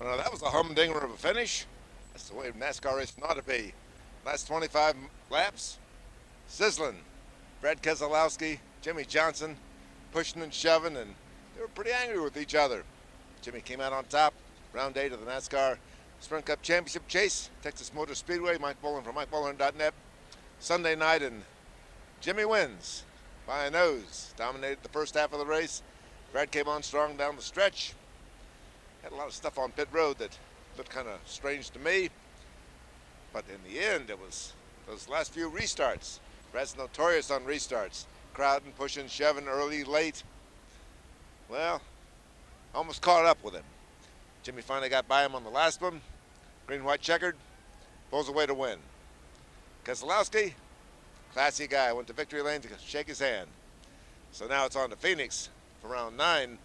Well, that was a humdinger of a finish. That's the way NASCAR racing ought to be. Last 25 laps, sizzling. Brad Keselowski, Jimmie Johnson, pushing and shoving, and they were pretty angry with each other. Jimmie came out on top, round 8 of the NASCAR Sprint Cup Championship chase, Texas Motor Speedway. Mike Boland from MikeBoland.net. Sunday night, and Jimmie wins by a nose. Dominated the first half of the race. Brad came on strong down the stretch. Had a lot of stuff on pit road that looked kind of strange to me. But in the end, it was those last few restarts. Brad's notorious on restarts. Crowding, pushing, shoving, early, late. Well, almost caught up with him. Jimmie finally got by him on the last one. Green, white, checkered. Pulls away to win. Keselowski, classy guy, went to victory lane to shake his hand. So now it's on to Phoenix for round 9.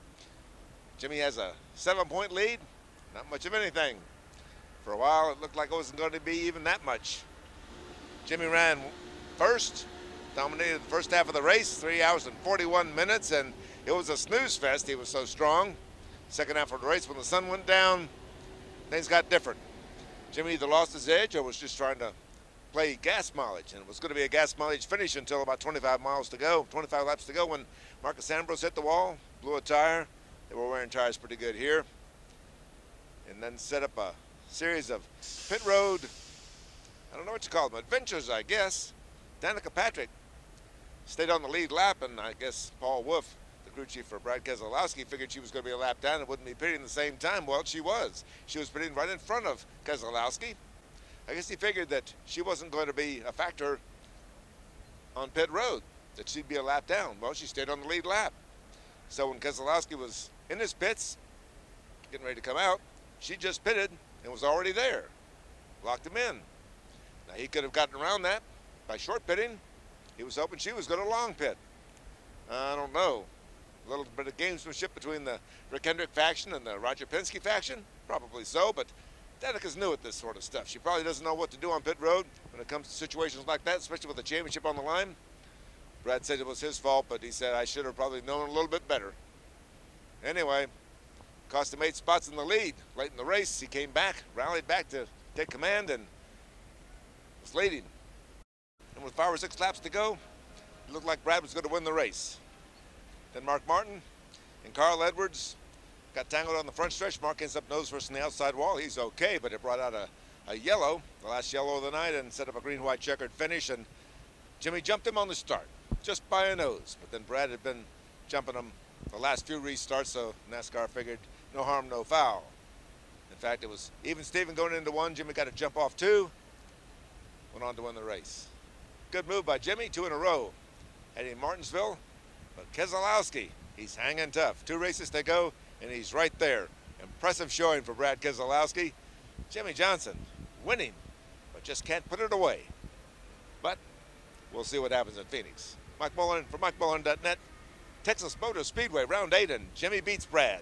Jimmie has a 7-point lead. Not much of anything. For a while, it looked like it wasn't going to be even that much. Jimmie ran first, dominated the first half of the race, 3 hours and 41 minutes, and it was a snooze fest. He was so strong. Second half of the race, when the sun went down, things got different. Jimmie either lost his edge or was just trying to play gas mileage, and it was going to be a gas mileage finish until about 25 laps to go, when Marcus Ambrose hit the wall, blew a tire. They were wearing tires pretty good here, and then set up a series of pit road, I don't know what you call them, adventures, I guess. Danica Patrick stayed on the lead lap, and I guess Paul Wolf, the crew chief for Brad Keselowski, figured she was going to be a lap down and wouldn't be pitting at the same time. Well, she was. She was pitting right in front of Keselowski. I guess he figured that she wasn't going to be a factor on pit road, that she'd be a lap down. Well, she stayed on the lead lap. So when Keselowski was in his pits, getting ready to come out, she just pitted and was already there. Locked him in. Now, he could have gotten around that by short pitting. He was hoping she was going to long pit. I don't know. A little bit of gamesmanship between the Rick Hendrick faction and the Roger Penske faction? Probably so, but Danica's new at this sort of stuff. She probably doesn't know what to do on pit road when it comes to situations like that, especially with the championship on the line. Brad said it was his fault, but he said, I should have probably known a little bit better. Anyway, cost him 8 spots in the lead. Late in the race, he came back, rallied back to take command, and was leading. And with 5 or 6 laps to go, it looked like Brad was going to win the race. Then Mark Martin and Carl Edwards got tangled on the front stretch. Mark ends up nose first on the outside wall. He's okay, but it brought out a yellow, the last yellow of the night, and set up a green, white, checkered finish. And Jimmie jumped him on the start, just by a nose. But then Brad had been jumping him the last few restarts, so NASCAR figured no harm, no foul. In fact, it was even Steven going into 1. Jimmie got a jump off 2, went on to win the race. Good move by Jimmie, 2 in a row. Heading Martinsville, but Keselowski, he's hanging tough. 2 races to go, and he's right there. Impressive showing for Brad Keselowski. Jimmie Johnson winning, but just can't put it away. But we'll see what happens in Phoenix. Mike Boland from MikeBoland.net. Texas Motor Speedway, round 8, and Jimmie beats Brad.